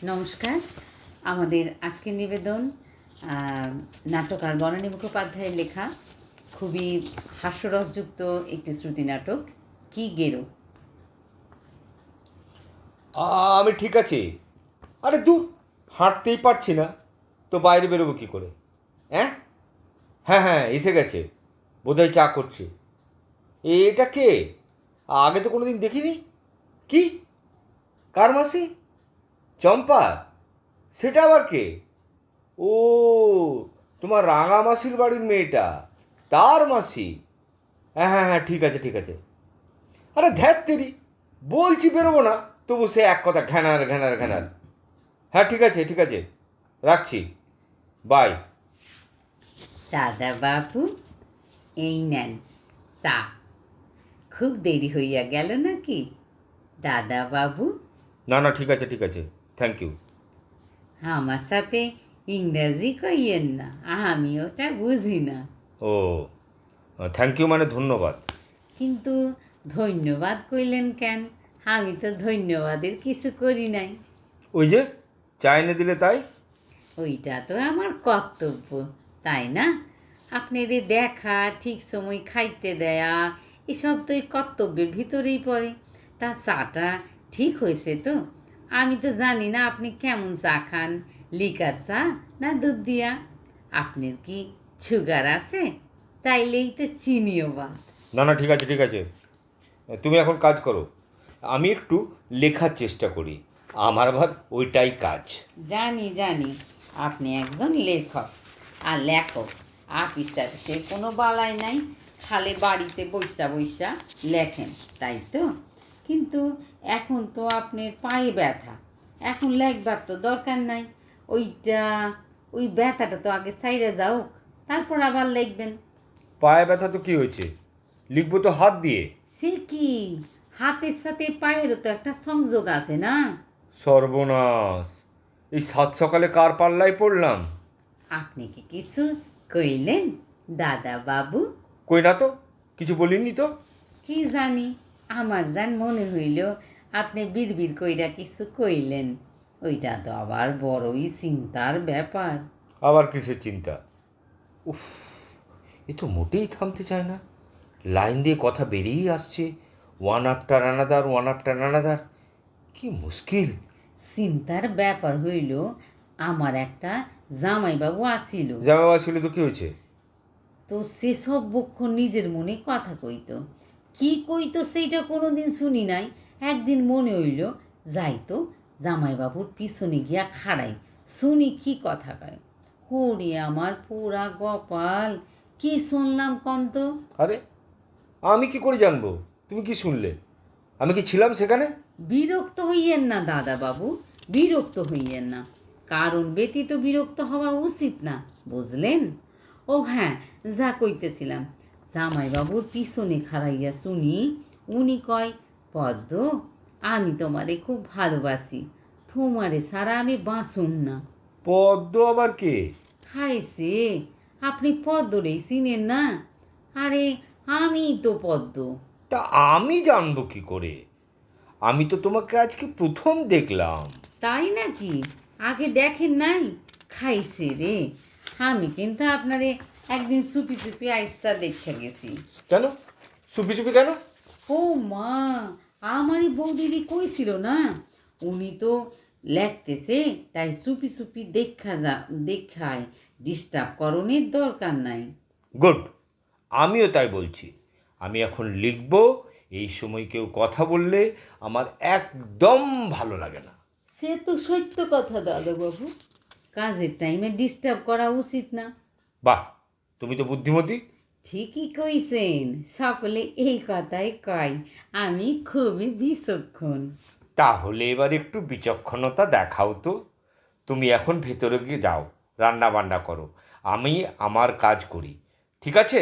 নমস্কার। আমাদের আজকের নিবেদন নাট্যকার বনানী মুখোপাধ্যায়ের লেখা খুবই হাস্যরসযুক্ত একটি শ্রুতি নাটক কি গেরো। আমি ঠিক আছি। আরে দূর, হাঁটতেই পারছি না, তো বাইরে বেরোবো কী করে? হ্যাঁ হ্যাঁ হ্যাঁ, এসে গেছে, বোধহয় চা করছে। এটা কে? আগে তো কোনো দিন দেখিনি। কি? কার মাসি? চম্পা? সেটা আবার কে? ও, তোমার রাঙা মাসির বাড়ির মেয়েটা, তার মাসি। হ্যাঁ হ্যাঁ হ্যাঁ, ঠিক আছে ঠিক আছে। আরে ধ্যাত তেরি, বলছি বেরোবো না, তবু সে এক কথা ঘ্যানার ঘ্যানার ঘ্যানার। হ্যাঁ ঠিক আছে ঠিক আছে, রাখছি, বাই। দাদা বাবু, এই নেন চা। খুব দেরি হইয়া গেল নাকি দাদা বাবু? না না, ঠিক আছে ঠিক আছে, থ্যাংক ইউ। আমার সাথে ইংরাজি কইয়েন না, আমি ওটা বুঝি না। ও, থ্যাংক ইউ মানে ধন্যবাদ। কিন্তু ধন্যবাদ কইলেন কেন? আমি তো ধন্যবাদের কিছু করি নাই। ওই যে চা এনে দিলে তাই। ওইটা তো আমার কর্তব্য, তাই না? আপনাদের দেখা, ঠিক সময় খাইতে দেয়া, এসব তো এই কর্তব্যের ভিতরেই পড়ে। তা চাটা ঠিক হয়েছে তো? আমি তো জানি না আপনি কেমন চা খান, লিকার চা না দুধ দিয়া। আপনার কি সুগার আছে? তাইলেই তো চিনিও বা। না না, ঠিক আছে ঠিক আছে, তুমি এখন কাজ করো, আমি একটু লেখার চেষ্টা করি, আমার আবার ওইটাই কাজ। জানি জানি, আপনি একজন লেখক আর লেখক। আপিস টাপিসে কোনো বালাই নাই, খালি বাড়িতে বইসা বইসা লেখেন, তাই তো? কিন্তু এখন তো আপনার পায়ে ব্যথা, এখন লেখবার তো দরকার নাই। ওইটা, ওই ব্যথাটা তো আগে সাইডে যাও, তারপর আবার লিখবেন। পায়ে ব্যথা তো কি হয়েছে, লিখবো তো হাত দিয়ে। সে কি, হাতের সাথে পায়েরও তো একটা সংযোগ আছে না? সর্বনাশ, এই সাত সকালে কার পাল্লায় পড়লাম? আপনি কি কিছু কইলেন দাদা বাবু? কই না তো, কিছু বলিনি তো। কি জানি, আমার যান মনে হইল আপনি বিড়বিড় কইরা কিছু কইলেন। ওইটা তো আবার বড়ই চিন্তার ব্যাপার। আবার কিসের চিন্তা? উফ, এ তো মোটেই থামতে চায় না, লাইন দিয়ে কথা বেরিয়েই আসছে, one after another one after another. কি মুশকিল। চিন্তার ব্যাপার হইল, আমার একটা জামাইবাবু আসিল। জামাই ছিল তো কি হয়েছে? তো সেসব বক্ষ নিজের মনে কথা কইতো। কি কইতো সেইটা কোনোদিন শুনি নাই। একদিন মনে হইল যাইতো জামাইবাবুর পিছনে গিয়া খাড়াই, শুনি কি কথা কয়। হরি আমার পুরা কপাল, কি শুনলাম কন্ত। আরে, আমি কি করে জানবো তুমি কি শুনলে? আমি কি ছিলাম সেখানে? বিরক্ত হইয়েন না দাদা বাবু, বিরক্ত হইয়েন না। কারণ ব্যতীত বিরক্ত হওয়া উচিত না, বুঝলেন? ও হ্যাঁ, যা কইতেছিলাম, জামাইবাবুর পিছনে খাড়াইয়া শুনি উনি কয়, পদ্ম, আমি তোমারে খুব ভালোবাসি, তোমারে ছাড়া আমি বাঁচুম না। পদ্ম আবার কে? খাইছে, আপনি পদ্মরেই চিনেন না? আরে, আমি তো পদ্ম। তা আমি জানবো কি করে? আমি তো তোমাকে আজকে প্রথম দেখলাম। তাই নাকি? আগে দেখেন নাই? খাইছে রে, আমি কিন্তু আপনারে একদিন চুপি চুপি আইসা দেখে গেছি। কেন? চুপি চুপি কেন? ও মা, আমারই বৌদিদি কইছিল না, উনি তো লেখতেছে, তাই চুপি চুপি দেখায়, ডিস্টার্ব করণের দরকার নাই। গুড, আমিও তাই বলছি। আমি এখন লিখব, এই সময় কেউ কথা বললে আমার একদম ভালো লাগে না। সে তো সত্য কথা দাদাবাবু, কাজের টাইমে ডিস্টার্ব করা উচিত না। বাহ, তুমি তো বুদ্ধিমতী। ঠিকই কইছেন, সকলে এই কথাই কয়, আমি খুবই বিচক্ষণ। তাহলে এবার একটু বিচক্ষণতা দেখাও তো। তুমি এখন ভেতরে গিয়ে যাও, রান্না বান্না করো, আমি আমার কাজ করি, ঠিক আছে?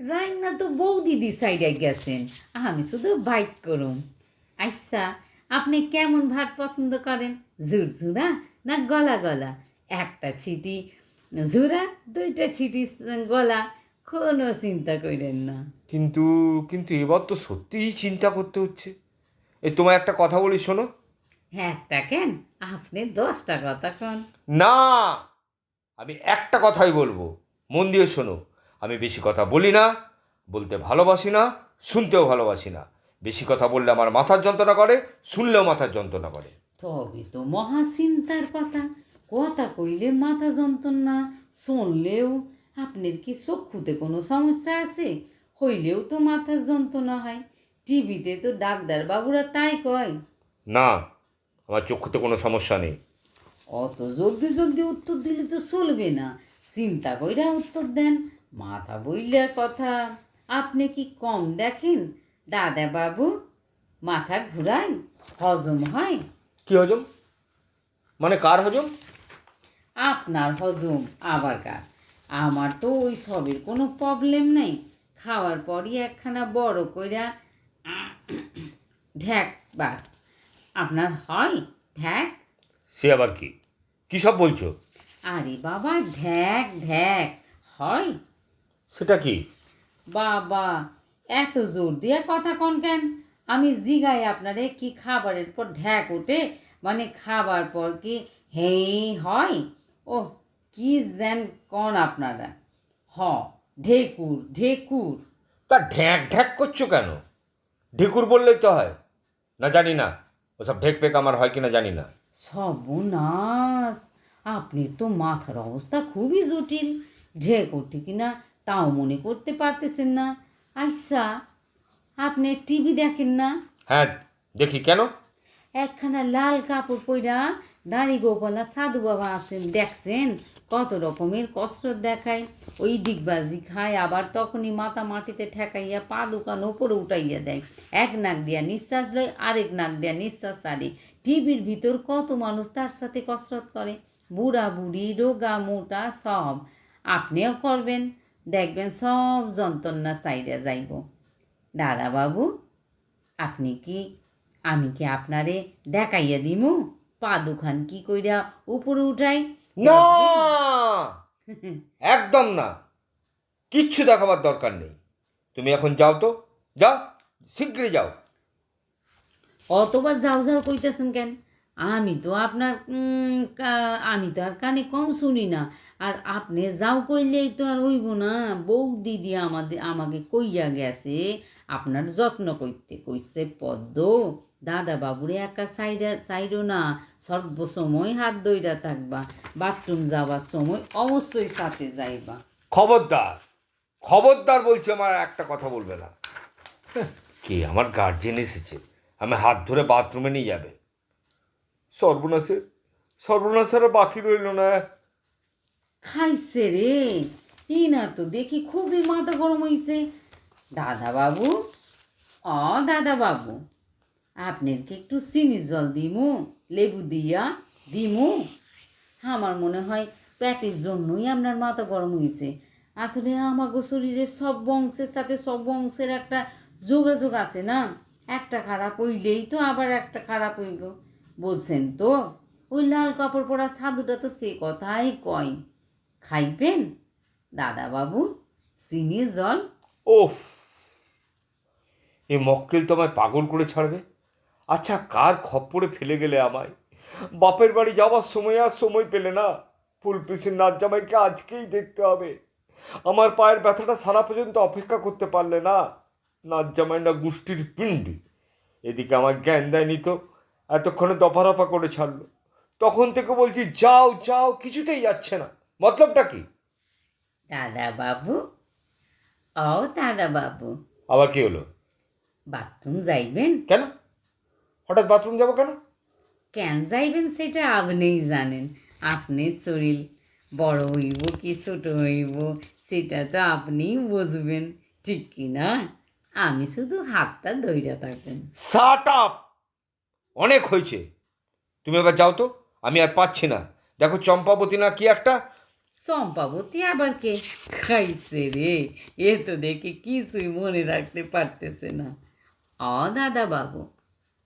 রাইনা তো বৌদিদি সাইডে গেছেন, আমি শুধু বাইক করুম। আচ্ছা, আপনি কেমন ভাত পছন্দ করেন, ঝুরঝুরা না গলা গলা? একটা ছিটি ঝুরা, দুইটা ছিটি গলা, কোনো চিন্তা করেন না। কিন্তু কিন্তু এবার তো সত্যিই চিন্তা করতে হচ্ছে। এই তোমায় একটা কথা বলি শোনো, একটা কেন, আপনি 10টা কথা কন। না, আমি একটা কথাই বলবো, মন দিয়ে শোনো। আমি বেশি কথা বলি না, বলতে ভালোবাসি না, শুনতেও ভালোবাসি না। বেশি কথা বললে আমার মাথার যন্ত্রণা করে, শুনলেও মাথার যন্ত্রণা করে। তবে তো মহা চিন্তার কথা, কথা কইলে মাথা যন্ত্রণা, শুনলেও। আপনার কি চক্ষুতে কোনো সমস্যা আছে? হইলেও তো মাথার যন্ত্রণা হয়। টিভিতে তো ডাক্তার বাবুরা তাই কয়। না, আমার চক্ষুতে কোনো সমস্যা নেই। অত জলদি জলদি উত্তর দিলে তো চলবে না, চিন্তা কইরা উত্তর দেন। মাথা বইলার কথা, আপনি কি কম দেখেন দাদা বাবু? মাথা ঘুরায়, হজম হয়। কি হজম? মানে কার হজম? আপনার হজম আবার কার? আমার তো ওই সবের কোনো প্রবলেম নেই। খাওয়ার পরই একখানা বড় কইরা ঢ্যাক, বাস। আপনার হয় ঢ্যাক? সে আবার কি? কী সব বলছো? আরে বাবা, ঢ্যাক ঢ্যাক হয়। সেটা কি? বাবা, এত জোর দিয়ে কথা কন কেন? আমি জিগাই আপনারে, কি খাবারের পর ঢ্যাক ওঠে? মানে খাবার পর কি হেই হয়? ও, কি যেন কন আপনারা। হ, ঢেকুর ঢেকুর। তা ঢ্যাক ঢ্যাক করছো কেন? ঢেকুর বললেই তো হয়। না, জানি না, ওসব ঢেক পেক আমার হয় কিনা জানি না। সর্বনাশ, আপনি তো মাথার অবস্থা খুবই জটিল। ঢেক ওঠে কিনা তাও মনে করতে পারতেছেন না। আচ্ছা, আপনি টিভি দেখেন না? হ্যাঁ, দেখি। কেন? একখানা লাল কাপড় পইরা দাড়ি গোপালা সাধু বাবা আছেন, দেখছেন? কত রকমের কসরত দেখায়, ওই দিগবাজি খায়, আবার তখনই মাথা মাটিতে ঠেকাইয়া পা দোকান ওপরে উঠাইয়া দেয়। এক নাক দিয়া নিঃশ্বাস লয়, আরেক নাক দিয়া নিঃশ্বাস ছাড়ে। টিভির ভিতর কত মানুষ তার সাথে কসরত করে, বুড়া বুড়ি, রোগা মোটা সব। আপনিও করবেন, দেখবেন সব যন্ত্রণা সাইডে যাইব। দাদা বাবু, আপনি কি, আমি কি আপনারে দেখাইয়া দিমু পা দুখান কি কইরা উপরে উঠাই? না, দেখবেন। একদম না। কিচ্ছু দেখাবার দরকার নেই। তুমি এখন যাও তো, যাও, শীঘ্রই যাও। অতবার যাও যাও কইতেছেন কেন? আমি তো আপনার আমি তো আর কানে কম শুনি না। আর আপনি যাও কইলেই তো আর হইব না। বউ দিদি আমাকে কইয়া গেছে আপনার যত্ন করতে, কইছে পদ্ম, দাদা বাবুরে একা সাইডও না, সর্বসময় হাত ধইরা থাকবা, বাথরুম যাবার সময় অবশ্যই সাথে যাইবা। খবরদার, খবরদার বলছি, আমার একটা কথা বলবে না। কে আমার গার্জেন এসেছে, আমি হাত ধরে বাথরুমে নিয়ে যাবে? সর্বনাশে, সর্বনাশের আর বাকি রইল না। খাইছে রে, ইনার তো দেখি খুবই মাথা গরম হইছে। দাদা বাবু, অ দাদা বাবু, আপনার কি একটু চিনির জল দিমু, লেবু দিয়া দিমু? আমার মনে হয় প্যাটের জন্যই আপনার মাথা গরম হয়েছে। আসলে আমাগো শরীরের সব বংশের সাথে সব বংশের একটা যোগাযোগ আছে না। একটা খারাপ হইলেই তো আবার একটা খারাপ হইব, বলছেন তো? ওই লাল কাপড় পরা সাধুটা তো সে কথাই কয়। খাইবেন দাদা বাবু চিনির জল? ওফ, এই মক্কেল তো আমায় পাগল করে ছাড়বে। আচ্ছা, কার খপ্পরে ফেলে গেলে আমায়? বাপের বাড়ি যাওয়ার সময় আর সময় পেলে না। ফুলপিসির নাচ জামাইকে আজকেই দেখতে হবে। আমার পায়ের ব্যথাটা সারা পর্যন্ত অপেক্ষা করতে পারলে না। নাচ জামাই না গোষ্ঠীর পিণ্ডি। এদিকে আমার জ্ঞান দেয়নি তো, এতক্ষণে দফারফা করে ছাড়লো। তখন থেকে বলছি যাও যাও, কিছুতেই যাচ্ছে না। মতলবটা কি? দাদা বাবু, ও দাদা বাবু, আবার কি হলো? বাথরুম যাইবেন? কেন? হঠাৎ বাথরুম যাবো কেন? কেন যাইবেন সেটা আপনিই জানেন। আপনার শরীর বড় হইব কি ছোট হইব সেটা তো আপনিই বুঝবেন, ঠিক কি না? আমি শুধু হাতটা ধইরা থাকবেন। Shut up! অনেক হয়েছে। তুমি এবার যাও তো, আমি আর পাচ্ছি না। দেখো, চম্পাবতী না কি একটা। চম্পাবতী আবার কে? খাইছে রে, এ তো দেখে কিছুই মনে রাখতে পারতেছে না। অ দাদা বাবু,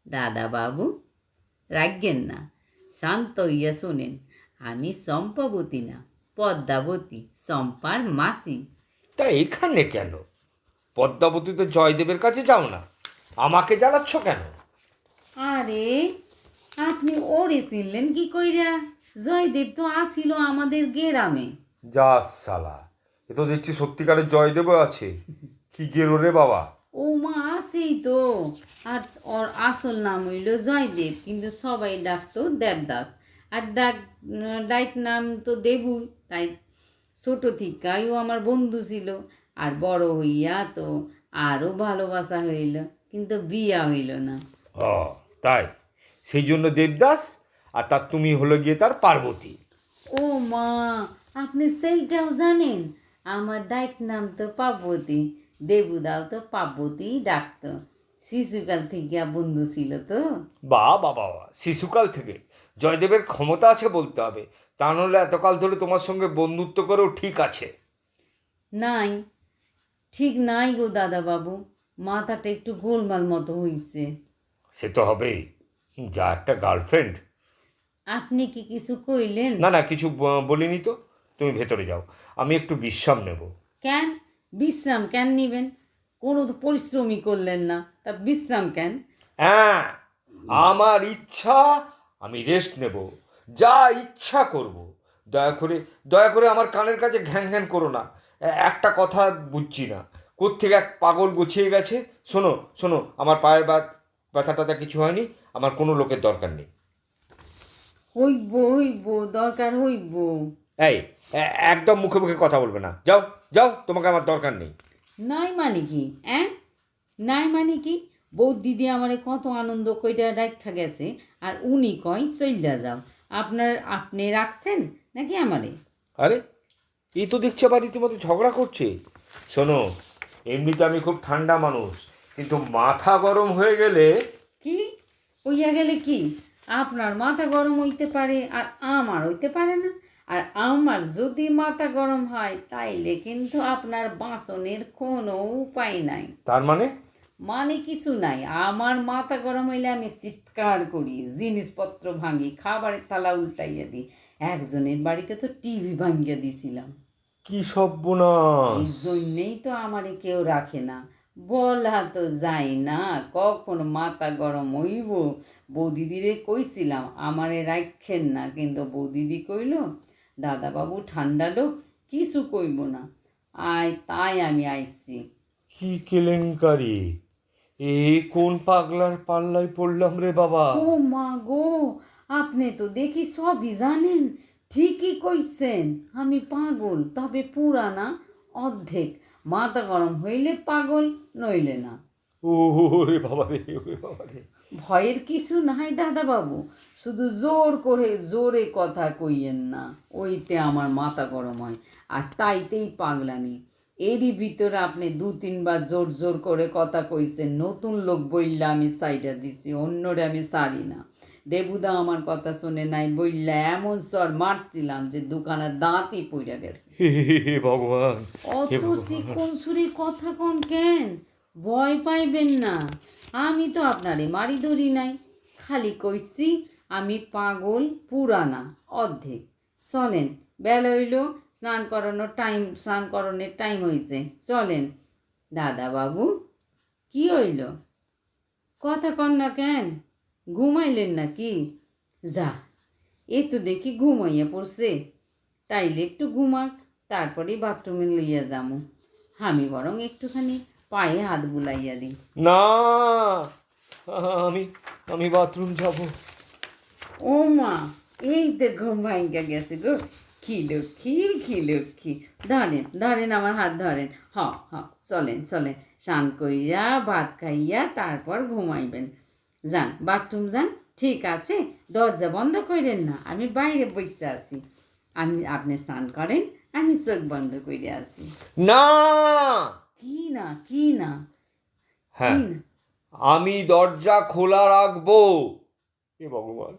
দাদা বাবু, রাখবেন না, শান্ত হইয়া শোনেন। আমি চম্পাবতী না, পদ্মাবতী, চম্পার মাসি। তা এখানে কেন? পদ্মাবতী তো জয়দেবের কাছে যাও না, আমাকে জ্বালাচ্ছ কেন? আরে, আপনি ওরে চিনলেন কি কইরা? জয়দেব তো আসিল আমাদের গ্রামে। যা সালা, এ তো দেখছি সত্যিকারের জয়দেবও আছে। কি গেরো রে বাবা। ও মা আছেই তো। আর ওর আসল নাম হইল জয়দেব, কিন্তু সবাই ডাকতো দেবদাস। আর ডাইক নাম তো দেবু। তাই ছোট থেকেই ও আমার বন্ধু ছিল। আর বড় হইয়া তো আরও ভালোবাসা হইল, কিন্তু বিয়া হইল না। ও তাই, সেই জন্য দেবদাস, আর তার তুমি হলো গিয়ে তার পার্বতী। ও মা, আপনি সেইটাও জানেন? আমার ডাইক নাম তো পার্বতী। দেবুদাও তো পার্বতীই ডাকতো। শিশুকাল থেকে বন্ধু ছিল তো। বা বাবা বাবা, শিশুকাল থেকে জয়দেবের ক্ষমতা আছে বলতে হবে, তা নাহলে এতকাল ধরে তোমার সঙ্গে বন্ধুত্ব করেও ঠিক আছে। নাই, ঠিক নাই গো দাদা বাবু। মাথাটা একটু গোলমাল মতো হইছে। সে তো হবেই, যা একটা গার্লফ্রেন্ড। আপনি কি কিছু কইলেন? না না, কিছু বলিনি তো। তুমি ভেতরে যাও, আমি একটু বিশ্রাম নেব। কেন? বিশ্রাম কেন নিবেন? কোনো তো পরিশ্রমই করলেন না, তা বিশ্রাম কেন? হ্যাঁ, আমার ইচ্ছা, আমি রেস্ট নেব, যা ইচ্ছা করব। দয়া করে, দয়া করে আমার কানের কাছে ঘ্যান ঘ্যান করো না। একটা কথা বুঝছি না, কোত্থেকে এক পাগল গুছিয়ে গেছে। শোনো শোনো, আমার পায়ের ব্যথা ট্যাথা কিছু হয়নি, আমার কোনো লোকের দরকার নেই। হইব হইব, দরকার হইব। এই, একদম মুখে মুখে কথা বলবে না, যাও যাও, তোমাকে আমার দরকার নেই। নাই মানে কি? নাই মানে কি? বউ দিদি আমারে কত আনন্দ কইরা রাখা গেছে, আর উনি কয় চইল্লা যাও। আপনি রাখছেন নাকি আমারে? আরে, এই তো দেখছি আবার রীতিমতো ঝগড়া করছে। শোনো, এমনিতে আমি খুব ঠান্ডা মানুষ, কিন্তু মাথা গরম হয়ে গেলে। কি হইয়া গেলে কি? আপনার মাথা গরম হইতে পারে আর আমার হইতে পারে না? আর আমার যদি মাথা গরম হয় তাইলে কিন্তু আপনার বাঁচনের কোনো উপায় নাই। তার মানে? মানে কিছু নাই। আমার মাথা গরম হইলে আমি চিৎকার করি, জিনিসপত্র ভাঙি, খাবারের থালা উল্টাইয়া দিই। একজনের বাড়িতে তো টিভি ভাঙিয়া দিছিলাম। কি এই সর্বনাশ! জন্যেই তো আমারে কেউ রাখে না। বলা তো যায় না কখন মাথা গরম হইব। বৌদিদিরে কইছিলাম আমারে রাখেন না, কিন্তু বৌদিদি কইল দাদাবাবু ঠান্ডা লোক, কিছু কইব না। তাই আমি আইছি। কি কেলেঙ্কারি! এ কোন পাগলার পাল্লায় পড়লাম রে বাবা! ও মা গো, আপনি তো দেখি সবই জানেন। ঠিকই কইছেন, আমি পাগল, তবে পুরা না, অর্ধেক। মাথা গরম হইলে পাগল, নইলে না। ও রে বাবা রে, ওরে বাবা রে! ভয়ের কিছু নাই দাদা বাবু, শুধু জোর করে জোরে কথা কইয়েন না, ওইতে আমার মাথা গরম হয়। আর তাইতেই পাগলামি। এরই ভিতরে আপনি 2-3 বার জোর জোর করে কথা কইছেন, নতুন লোক বইল্লা আমি সাইডা দিছি, অন্যরে আমি সারি না। দেবুদা আমার কথা শুনে নাই বইল্লা এমন চর মারছিলাম যে দোকানের দাঁতই পইড়া গেছে। হে ভগবান, হে অত ভগবান! চিকন সুরে কথা কন কেন? ভয় পাইবেন না। আমি তো আপনারে মারি ধরি নাই, খালি কইছি আমি পাগল, পুরানা, অর্ধেক। চলেন, বেলা হইল, স্নান করণের টাইম হইছে, চলেন। দাদা বাবু, কি হইল? কথা কন না কেন? ঘুমাইলেন নাকি? যা, এ তো দেখি ঘুমাইয়া পড়ছে। তাইলে একটু ঘুমাক, তারপরে বাথরুমে লইয়া যামু। আমি বরং একটুখানি পায়ে হাত বুলাইয়া দিই। না, আমি আমি বাথরুম যাব। ও মা, এই তো ঘুম ভাঙ্গা গেছে গো। কি লক্ষ্মী, কি লক্ষ্মী। ধরেন ধরেন, আমার হাত ধরেন। হ হ, চলেন চলেন, স্নান কইরা ভাত খাইয়া তারপর ঘুমাইবেন। যান, বাথরুম যান। ঠিক আছে, দরজা বন্ধ কইরেন না, আমি বাইরে বসে আছি। আপনি স্নান করেন, আমি চোখ বন্ধ করে আছি। না! কি না, কি না, কি হ্যাঁ, না? আমি দরজা খোলা রাখবো। এ ভগবান,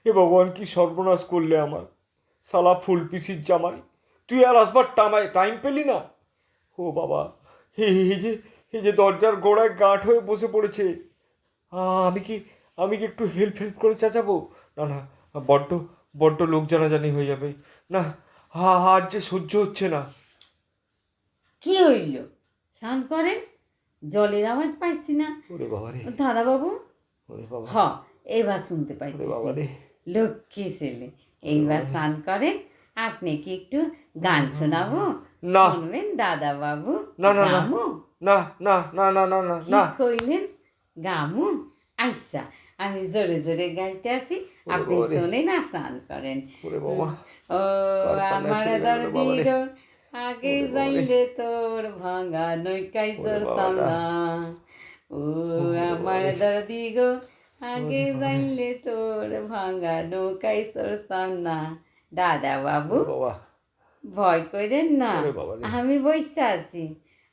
এ ভগবান, কি সর্বনাশ করলে আমার! শালা ফুল পিসির জামাই, তুই আর আসবার টাইম পেলি না? ও বাবা, এই যে দরজার গোড়ায় গাঁট হয়ে বসে পড়েছে। আমি কি, আমি কি একটু হেল্প করে চেঁচাবো? না না, বড্ড বড্ড লোক জানাজানি হয়ে যাবে। না, আর যে সহ্য হচ্ছে না। কি হইল? স্নান করেন, জলের আওয়াজ পাইছি না। ওরে বাবা রে, দাদা বাবু, ওরে বাবা! হ, এবার শুনতে ওরে পাইতেছি বাবা রে লক্ষ্মী ছেলে এইবার স্নান করেন আপনি কি একটু গান শোনাবো না শুনবেন দাদা বাবু না না না গামু না না না না না না কি না কইলেন গামু আচ্ছা আমি জোরে জোরে গাইতে আছি আপনি বাবা রে। শোনেন আর স্নান করেন ওরে বাবা ও কার আমার পাল্লায় চলে গেল রে দর্দি বাবা রে। গো আগে ওরে বাবা রে। যাইলে তোর ভাঙা নৌকায় ওরে চড়তাম বাবাটা। না ও ওরে আমার বাবা রে। দর্দি গো আগে ওরে বাবা রে। যাইলে তোর ভাঙা নৌকায় চড়তাম না দাদা বাবু ওরে বাবা ভয় করেন না ওরে বাবা রে। আমি বসে আছি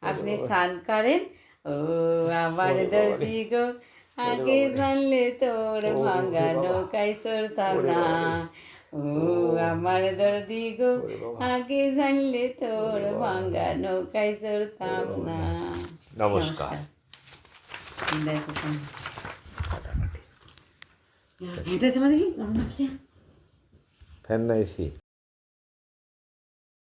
আপনি বাবা। স্নান করেন ও আমার ওরে বাবা রে। দর্দি গো আগে বাবা রে। জানলে তোর ওরে ভাঙা বাবা। নৌকায় চড়তাম ওরে না বাবা রে। ও আমার দর্দি গো ওরে বাবা। আগে জানলে তোর ওরে বাবা। ভাঙা নৌকায় চড়তাম ওরে বাবা না রে। নমস্কার। দেখো এটা আছে আমাদের কি ফ্যান না এসি